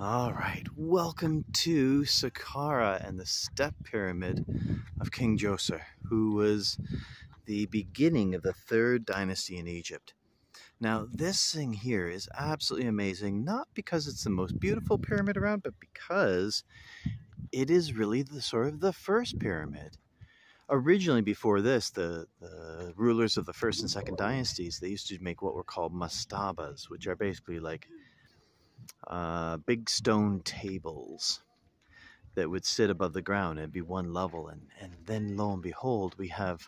All right, welcome to Saqqara and the Step Pyramid of King Djoser, who was the beginning of the third dynasty in Egypt. Now, this thing here is absolutely amazing, not because it's the most beautiful pyramid around, but because it is really the first pyramid. Originally, before this, the rulers of the first and second dynasties, they used to make what were called mastabas, which are basically like big stone tables that would sit above the ground and be one level. And then lo and behold, we have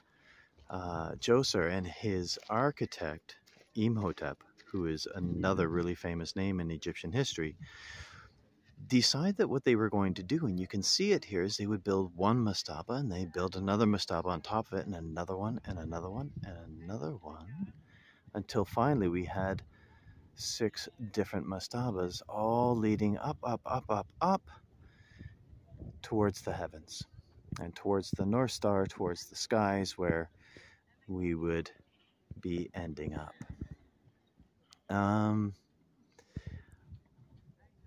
Djoser and his architect, Imhotep, who is another really famous name in Egyptian history, decide that what they were going to do, and you can see it here, is they would build one mastaba and they build another mastaba on top of it and another one and another one and another one, until finally we had 6 different mastabas, all leading up towards the heavens and towards the North Star, towards the skies where we would be ending up.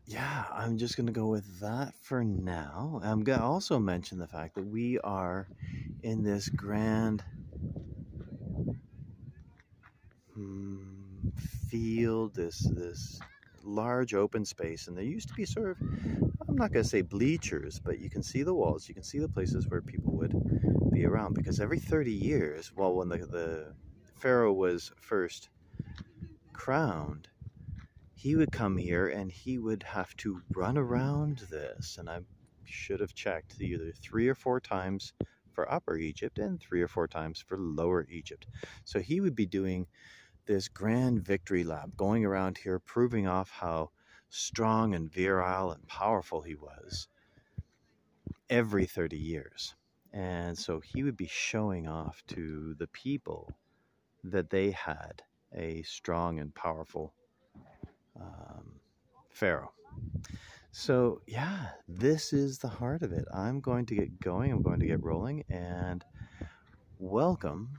Yeah, I'm just going to go with that for now. I'm going to also mention the fact that we are in this grand field, this large open space, and there used to be sort of, I'm not going to say bleachers, but you can see the walls, you can see the places where people would be around, because every 30 years, well, when the pharaoh was first crowned, he would come here and he would have to run around this, and I should have checked, either 3 or 4 times for Upper Egypt and 3 or 4 times for Lower Egypt. So he would be doing this grand victory lap, going around here, proving off how strong and virile and powerful he was every 30 years. And so he would be showing off to the people that they had a strong and powerful pharaoh. So yeah, this is the heart of it. I'm going to get going, I'm going to get rolling, and welcome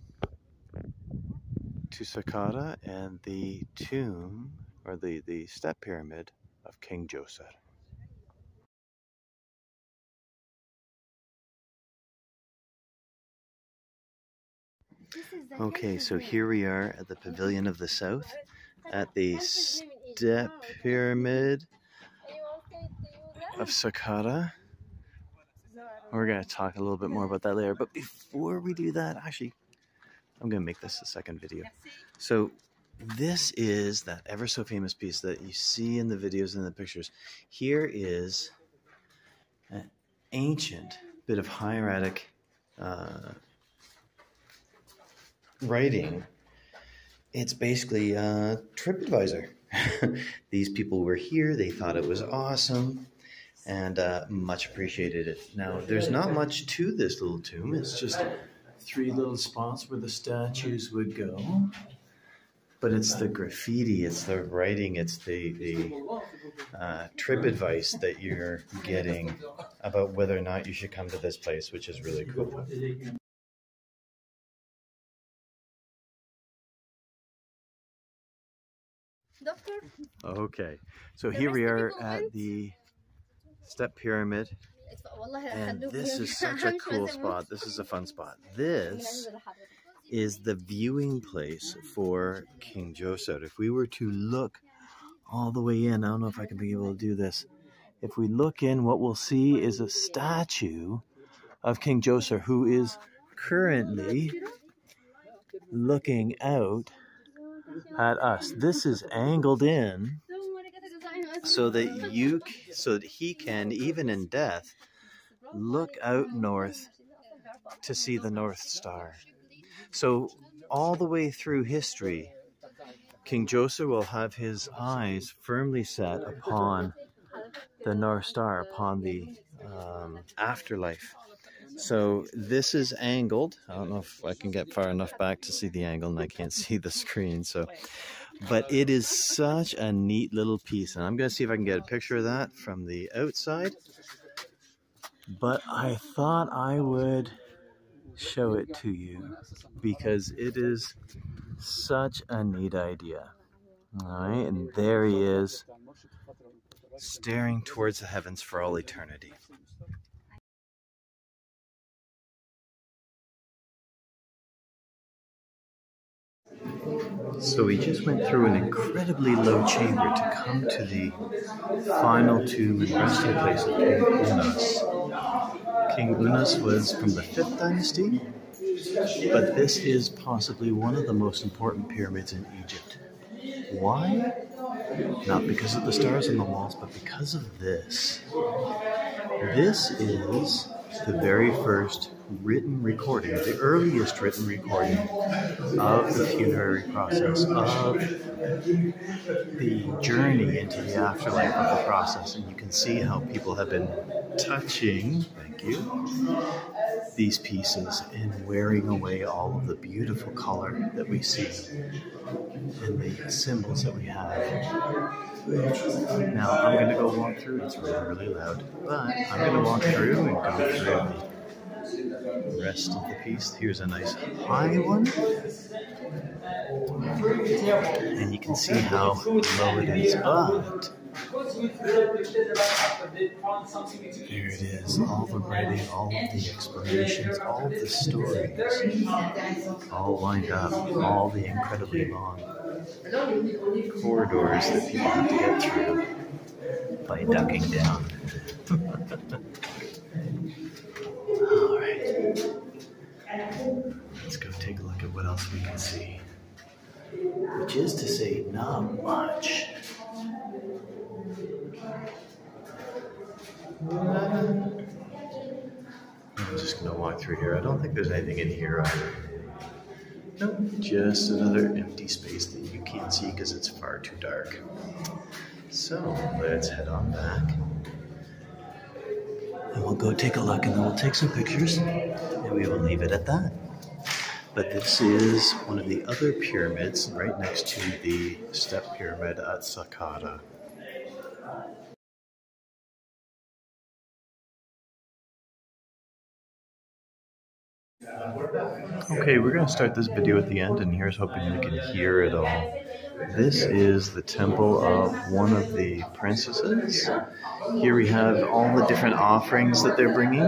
to Saqqara and the tomb, or the step pyramid of King Djoser. Okay, so here we are at the Pavilion of the South, at the Step Pyramid of Saqqara. We're going to talk a little bit more about that later, but before we do that, actually, I'm going to make this a second video. So this is that ever so famous piece that you see in the videos and the pictures. Here is an ancient bit of hieratic writing. It's basically TripAdvisor. These people were here, they thought it was awesome, and much appreciated it. Now, there's not much to this little tomb. It's just 3 little spots where the statues would go. But it's the graffiti, it's the writing, it's the trip advice that you're getting about whether or not you should come to this place, which is really cool. Okay, so here we are at the Step Pyramid, and this is such a cool spot. This is a fun spot. This is the viewing place for King Djoser. If we were to look all the way in, I don't know if I can be able to do this. If we look in, what we'll see is a statue of King Djoser, who is currently looking out at us. This is angled in so that he can, even in death, look out north to see the North Star. So all the way through history, King Djoser will have his eyes firmly set upon the North Star, upon the afterlife. So this is angled. I don't know if I can get far enough back to see the angle, and I can't see the screen. But it is such a neat little piece, and I'm going to see if I can get a picture of that from the outside. But I thought I would show it to you because it is such a neat idea. Alright, and there he is, staring towards the heavens for all eternity. So we just went through an incredibly low chamber to come to the final tomb and resting place of King Unas. King Unas was from the 5th dynasty, but this is possibly one of the most important pyramids in Egypt. Why? Not because of the stars on the walls, but because of this. This is the very first written recording, the earliest written recording of the funerary process, of the journey into the afterlife of the process. And you can see how people have been touching, thank you, these pieces and wearing away all of the beautiful color that we see and the symbols that we have. Now I'm going to go walk through. It's really, really loud, but I'm going to walk through and go through the rest of the piece. Here's a nice high one, and you can see how low it is, but here it is, all the writing, all of the explanations, all of the stories, all lined up, all the incredibly long corridors that people have to get through by ducking down. Alright, let's go take a look at what else we can see, which is to say, not much. I'm just going to walk through here. I don't think there's anything in here either. Nope, just another empty space that you can't see because it's far too dark. So let's head on back. And we'll go take a look, and then we'll take some pictures, and we will leave it at that. But this is one of the other pyramids right next to the step pyramid at Saqqara. Okay, we're going to start this video at the end, and here's hoping you can hear it all. This is the temple of one of the princesses. Here we have all the different offerings that they're bringing.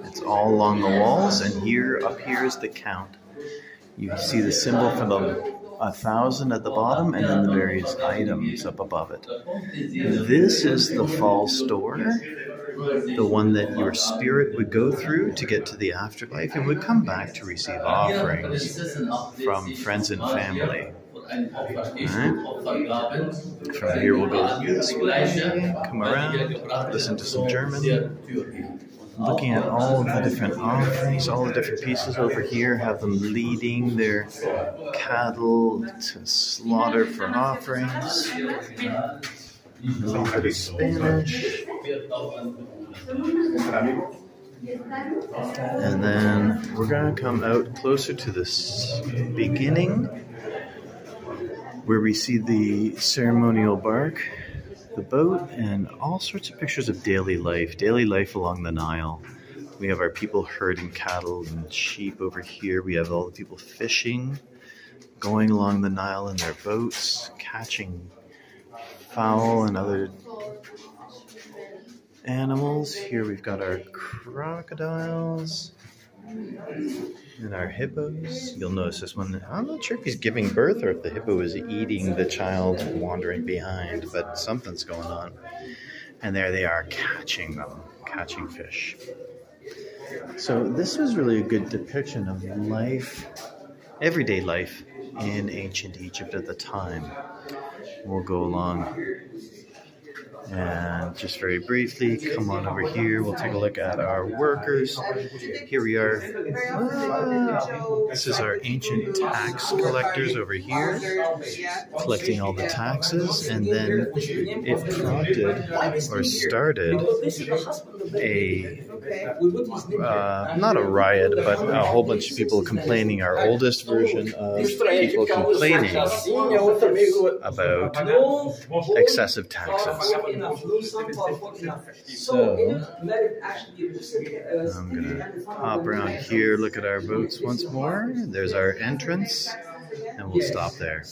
It's all along the walls, and up here is the count. You see the symbol for the 1,000 at the bottom, and then the various items up above it. This is the false door, the one that your spirit would go through to get to the afterlife and would come back to receive offerings from friends and family. Alright. From here we'll go this way, come around, listen to some German, looking at all of the different offerings, all the different pieces over here, have them leading their cattle to slaughter for offerings. Moving to Spanish. And then we're going to come out closer to this beginning, where we see the ceremonial bark, the boat, and all sorts of pictures of daily life along the Nile. We have our people herding cattle and sheep over here. We have all the people fishing, going along the Nile in their boats, catching fowl and other animals. Here we've got our crocodiles and our hippos. You'll notice this one, I'm not sure if he's giving birth or if the hippo is eating the child wandering behind, but something's going on. And there they are catching them, catching fish. So this was really a good depiction of life, everyday life in ancient Egypt at the time. We'll go along and just very briefly come on over here. We'll take a look at our workers. Here we are. This is our ancient tax collectors over here, collecting all the taxes, and then it prompted or started a not a riot, but a whole bunch of people complaining. Our oldest version of people complaining about excessive taxes. So I'm gonna hop around here, look at our boats once more. There's our entrance, and we'll stop there.